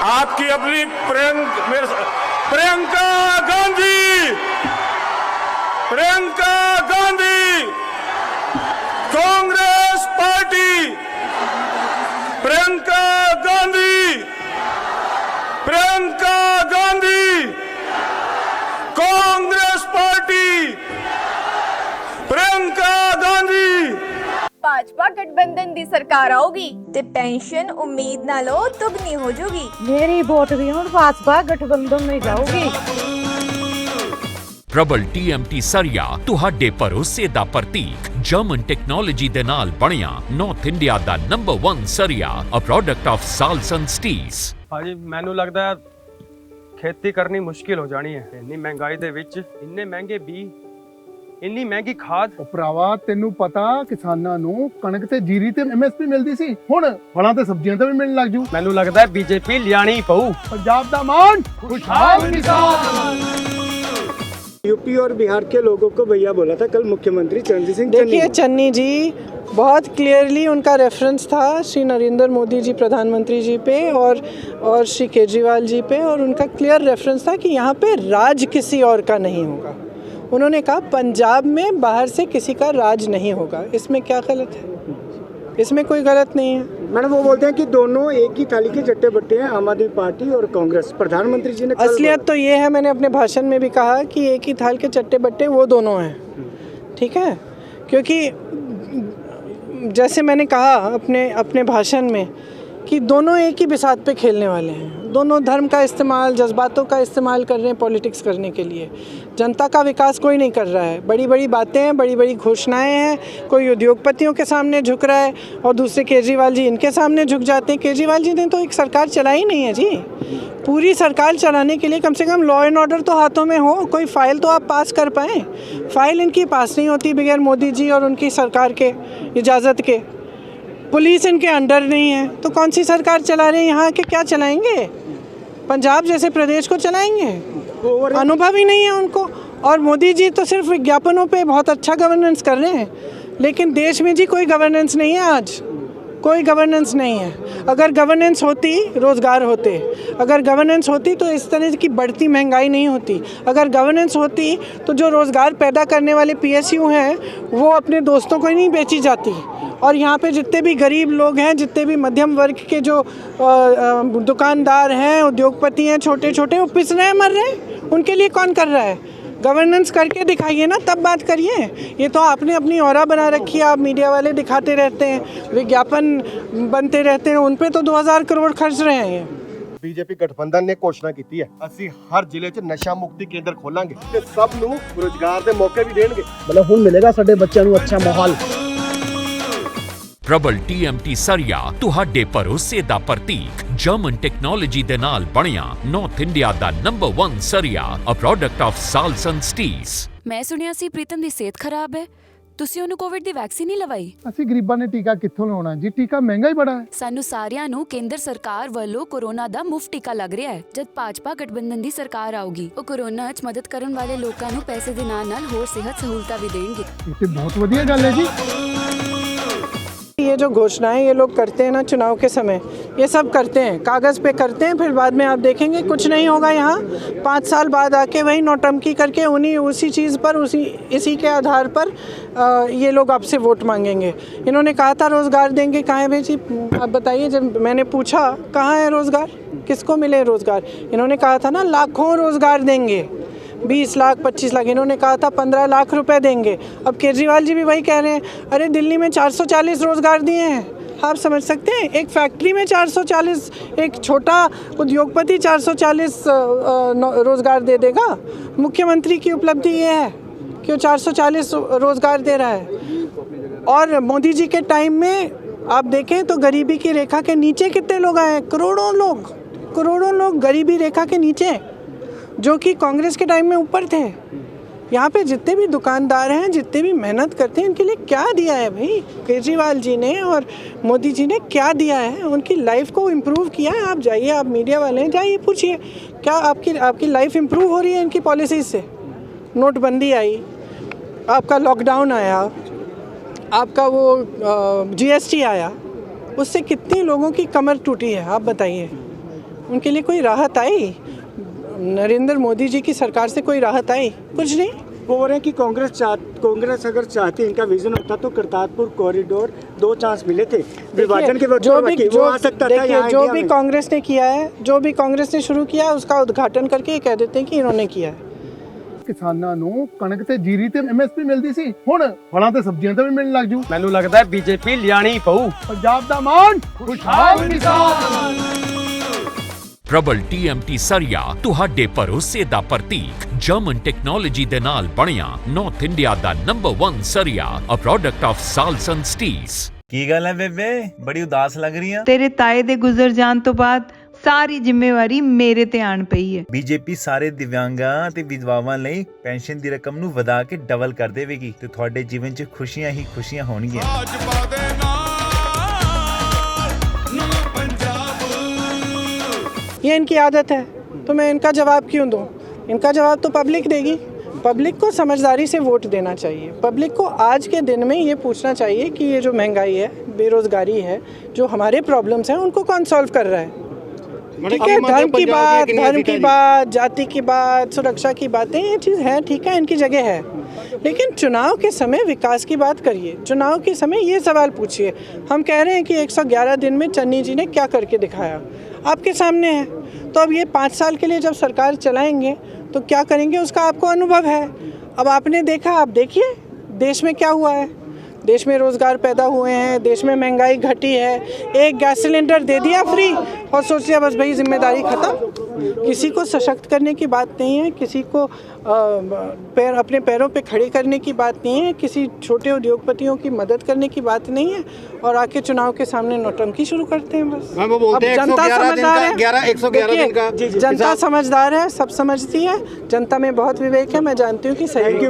आपकी अपनी Priyanka Gandhi, Priyanka Gandhi, Congress party, Priyanka Gandhi, Priyanka Gandhi, Congress party, Priyanka Gandhi. Bhajpa गठबंधन दी सरकार आऊगी ते पेंशन उम्मीद नालों दुगनी हो जाऊगी। मेरी वोट भी हुण भाजपा गठबंधन में जाऊगी। प्रबल TMT सरिया तुहाडे भरोसे दा प्रतीक जर्मन टेक्नोलॉजी दे नाल बनिया नॉर्थ इंडिया दा नंबर 1 सरिया अ प्रोडक्ट ऑफ साल्सन स्टील्स। भाजी मैनू लगदा है खेती करनी मुश्किल हो जानी है। इन्नी महंगाई दे विच इन्ने महंगे बी, ਇੰਨੀ ਮਹਿੰਗੀ ਖਾਦ। ਭਰਾਵਾ ਤੈਨੂੰ ਪਤਾ ਕਿਸਾਨਾਂ ਨੂੰ ਕਣਕ ਤੇ ਜੀਰੀ ਤੇ MSP ਮਿਲਦੀ ਸੀ, ਹੁਣ ਫਲਾਂ ਤੇ ਸਬਜ਼ੀਆਂ ਤੇ ਵੀ ਮਿਲਣ ਲੱਗ ਜੂ। ਮੈਨੂੰ ਲੱਗਦਾ ਹੈ BJP ਲਿਆਣੀ ਪਊ। पंजाब ਦਾ ਮਾਣ खुशहाल किसान। यूपी और बिहार के लोगों को भैया बोला था कल मुख्यमंत्री चरणजीत सिंह। देखिए चन्नी जी बहुत क्लियरली उनका रेफरेंस था श्री नरेंद्र मोदी जी प्रधानमंत्री जी पे और श्री केजरीवाल जी पे, और उनका क्लियर रेफरेंस था कि यहाँ पे राज किसी और का नहीं होगा। उन्होंने कहा पंजाब में बाहर से किसी का राज नहीं होगा। इसमें क्या गलत है? इसमें कोई गलत नहीं है। मैडम वो बोलते हैं कि दोनों एक ही थाली के चट्टे बट्टे हैं, आम आदमी पार्टी और कांग्रेस। प्रधानमंत्री जी ने असलियत तो ये है, मैंने अपने भाषण में भी कहा कि एक ही थाल के चट्टे बट्टे वो दोनों हैं, ठीक है। क्योंकि जैसे मैंने कहा अपने भाषण में कि दोनों एक ही बिसात पे खेलने वाले हैं। दोनों धर्म का इस्तेमाल, जज्बातों का इस्तेमाल कर रहे हैं पॉलिटिक्स करने के लिए। जनता का विकास कोई नहीं कर रहा है। बड़ी बड़ी बातें हैं, बड़ी बड़ी घोषणाएं हैं। कोई उद्योगपतियों के सामने झुक रहा है और दूसरे केजरीवाल जी इनके सामने झुक जाते हैं। केजरीवाल जी ने तो एक सरकार चलाई नहीं है जी। पूरी सरकार चलाने के लिए कम से कम लॉ एंड ऑर्डर तो हाथों में हो, कोई फाइल तो आप पास कर पाएँ। फाइल इनकी पास नहीं होती बगैर मोदी जी और उनकी सरकार के इजाज़त के। पुलिस इनके अंडर नहीं है, तो कौन सी सरकार चला रहे हैं? यहाँ के क्या चलाएंगे? पंजाब जैसे प्रदेश को चलाएंगे? अनुभव ही नहीं है उनको। और मोदी जी तो सिर्फ विज्ञापनों पे बहुत अच्छा गवर्नेंस कर रहे हैं, लेकिन देश में जी कोई गवर्नेंस नहीं है। आज कोई गवर्नेंस नहीं है। अगर गवर्नेंस होती रोज़गार होते, अगर गवर्नेंस होती तो इस तरह की बढ़ती महंगाई नहीं होती। अगर गवर्नेंस होती तो जो रोज़गार पैदा करने वाले PSU हैं वो अपने दोस्तों को ही नहीं बेची जाती। और यहाँ पे जितने भी गरीब लोग हैं, जितने भी मध्यम वर्ग के जो दुकानदार हैं, उद्योगपति हैं, छोटे छोटे, वो पिस रहे हैं, मर रहे हैं। उनके लिए कौन कर रहा है? गवर्नेंस करके दिखाइए ना, तब बात करिए। ये तो आपने अपनी ऑरा बना रखी है। आप मीडिया वाले दिखाते रहते हैं, विज्ञापन बनते रहते हैं, उन पे तो 2000 करोड़ खर्च रहे हैं। बीजेपी गठबंधन ने घोषणा की है ਅਸੀਂ हर जिले च नशा मुक्ति केंद्र खोलांगे ਤੇ ਸਭ ਨੂੰ ਰੋਜ਼ਗਾਰ ਦੇ ਮੌਕੇ ਵੀ ਦੇਣਗੇ। ਮਤਲਬ ਹੁਣ ਮਿਲੇਗਾ ਸਾਡੇ ਬੱਚਿਆਂ ਨੂੰ ਅੱਛਾ ਮਾਹੌਲ। प्रबल TMT सरिया तुहाडे भरोसे दा प्रतीक जर्मन टेक्नोलॉजी दे नाल बनिया नॉर्थ इंडिया दा नंबर 1 सरिया अ प्रोडक्ट ऑफ साल्सन स्टील्स। मैं सुनिया सी प्रीतम दी सेहत खराब है, ਤੁਸੀਂ ਉਹਨੂੰ ਕੋਵਿਡ ਦੀ ਵੈਕਸੀਨ ਨਹੀਂ ਲਵਾਈ? ਅਸੀਂ ਗਰੀਬਾਂ ਨੇ ਟੀਕਾ ਕਿੱਥੋਂ ਲਾਉਣਾ ਜੀ? ਟੀਕਾ ਮਹਿੰਗਾ ਹੀ ਬੜਾ ਹੈ। ਸਾਨੂੰ ਸਾਰਿਆਂ ਨੂੰ ਕੇਂਦਰ ਸਰਕਾਰ ਵੱਲੋਂ ਕੋਰੋਨਾ ਦਾ ਮੁਫਤ ਟੀਕਾ ਲੱਗ ਰਿਹਾ ਹੈ। ਜਦ ਭਾਜਪਾ ਗਠਬੰਧਨ ਦੀ ਸਰਕਾਰ ਆਊਗੀ, ਉਹ ਕੋਰੋਨਾ 'ਚ ਮਦਦ ਕਰਨ ਵਾਲੇ ਲੋਕਾਂ ਨੂੰ ਪੈਸੇ ਦੇ ਨਾਲ ਹੋਰ ਸਿਹਤ ਸਹੂਲਤਾਂ ਵੀ ਦੇਣਗੇ। ਇਹ ਤੇ ਬਹੁਤ ਵਧੀਆ ਗੱਲ ਹੈ ਜੀ। ये जो घोषणाएं ये लोग करते हैं ना चुनाव के समय, ये सब करते हैं, कागज़ पे करते हैं, फिर बाद में आप देखेंगे कुछ नहीं होगा। यहाँ 5 साल बाद आके वही नौटंकी करके उसी चीज़ पर इसी के आधार पर ये लोग आपसे वोट मांगेंगे। इन्होंने कहा था रोज़गार देंगे, कहाँ है भेजी? आप बताइए। जब मैंने पूछा कहाँ है रोज़गार, किसको मिले रोज़गार, इन्होंने कहा था ना लाखों रोज़गार देंगे, 20 लाख 25 लाख, इन्होंने कहा था 15 लाख रुपए देंगे। अब केजरीवाल जी भी वही कह रहे हैं। अरे दिल्ली में 440 रोज़गार दिए हैं, आप समझ सकते हैं? एक फैक्ट्री में 440, एक छोटा उद्योगपति 440 रोज़गार दे देगा। मुख्यमंत्री की उपलब्धि ये है कि वो 440 रोज़गार दे रहा है। और मोदी जी के टाइम में आप देखें तो गरीबी की रेखा के नीचे कितने लोग आए हैं? करोड़ों लोग गरीबी रेखा के नीचे, जो कि कांग्रेस के टाइम में ऊपर थे। यहाँ पे जितने भी दुकानदार हैं, जितने भी मेहनत करते हैं, उनके लिए क्या दिया है भाई केजरीवाल जी ने और मोदी जी ने? क्या दिया है? उनकी लाइफ को इम्प्रूव किया है? आप जाइए, आप मीडिया वाले हैं, जाइए पूछिए क्या आपकी लाइफ इम्प्रूव हो रही है इनकी पॉलिसीज़ से? नोटबंदी आई, आपका लॉकडाउन आया, आपका वो GST आया, उससे कितने लोगों की कमर टूटी है? आप बताइए। उनके लिए कोई राहत आई? नरेंद्र मोदी जी की सरकार से कोई राहत आई? कुछ नहीं। वो बोल रहे हैं कि कांग्रेस अगर चाहती, इनका विजन होता तो करतारपुर कॉरिडोर 2 चांस मिले थे विभाजन के वक्त, वो आ सकता था यहाँ जो इंडिया भी में। कांग्रेस ने किया है, जो भी कांग्रेस ने शुरू किया है, उसका उद्घाटन करके ये कह देते हैं कि इन्होंने किया है। ਕਿਸਾਨਾਂ ਨੂੰ ਕਣਕ ਤੇ ਜੀਰੀ ਤੇ ਐਮਐਸਪੀ ਮਿਲਦੀ ਸੀ, ਹੁਣ ਫਲਾਂ ਤੇ ਸਬਜ਼ੀਆਂ ਤੇ ਵੀ ਮਿਲਣ ਲੱਗ ਜੂ। ਮੈਨੂੰ ਲੱਗਦਾ ਹੈ ਬੀਜੇਪੀ ਲਿਆਣੀ ਪਊ। ਪੰਜਾਬ ਦਾ ਮਾਣ, ਖੁਸ਼ਹਾਲ ਕਿਸਾਨ। ਪ੍ਰਬਲ TMT ਸਰੀਆ ਤੁਹਾਡੇ ਭਰੋਸੇ ਦਾ ਪ੍ਰਤੀਕ ਜਰਮਨ ਟੈਕਨੋਲੋਜੀ ਦੇ ਨਾਲ ਬਣਿਆ ਨਾਰਥ ਇੰਡੀਆ ਦਾ ਨੰਬਰ 1 ਸਰੀਆ ਅ ਪ੍ਰੋਡਕਟ ਆਫ ਸਾਲਸਨ ਸਟੀਲਸ। ਕੀ ਗੱਲ ਹੈ ਬੇਬੇ, ਬੜੀ ਉਦਾਸ ਲੱਗ ਰਹੀ ਆ। ਤੇਰੇ ਤਾਏ ਦੇ ਗੁਜ਼ਰ ਜਾਣ ਤੋਂ ਬਾਅਦ ਸਾਰੀ ਜ਼ਿੰਮੇਵਾਰੀ ਮੇਰੇ ਤੇ ਆਣ ਪਈ ਹੈ। ਬੀਜੇਪੀ ਸਾਰੇ ਦਿਵਿਆਂਗਾਂ ਤੇ ਵਿਧਵਾਵਾਂ ਲਈ ਪੈਨਸ਼ਨ ਦੀ ਰਕਮ ਨੂੰ ਵਧਾ ਕੇ ਡਬਲ ਕਰ ਦੇਵੇਗੀ ਤੇ ਤੁਹਾਡੇ ਜੀਵਨ 'ਚ ਖੁਸ਼ੀਆਂ ਹੀ ਖੁਸ਼ੀਆਂ ਹੋਣਗੀਆਂ। ये इनकी आदत है, तो मैं इनका जवाब क्यों दूं? इनका जवाब तो पब्लिक देगी। पब्लिक को समझदारी से वोट देना चाहिए। पब्लिक को आज के दिन में ये पूछना चाहिए कि ये जो महंगाई है, बेरोजगारी है, जो हमारे प्रॉब्लम्स हैं, उनको कौन सॉल्व कर रहा है? ठीक है, धर्म की बात, जाति की बात, सुरक्षा की बातें, ये चीज़ है, ठीक है, इनकी जगह है। लेकिन चुनाव के समय विकास की बात करिए। चुनाव के समय ये सवाल पूछिए। हम कह रहे हैं कि 111 दिन में चन्नी जी ने क्या करके दिखाया, आपके सामने है। तो अब ये 5 साल के लिए जब सरकार चलाएंगे तो क्या करेंगे, उसका आपको अनुभव है। अब आपने देखा, आप देखिए देश में क्या हुआ है। देश में रोज़गार पैदा हुए हैं, देश में महंगाई घटी है, एक गैस सिलेंडर दे दिया फ्री और सोच लिया बस भाई जिम्मेदारी ख़त्म। किसी को सशक्त करने की बात नहीं है, किसी को अपने पैरों पे खड़े करने की बात नहीं है, किसी छोटे उद्योगपतियों की मदद करने की बात नहीं है, और आके चुनाव के सामने नौटंकी शुरू करते हैं बस। अब जनता समझदार है, जनता समझदार है, सब समझती है, जनता में बहुत विवेक है, मैं जानती हूँ कि सही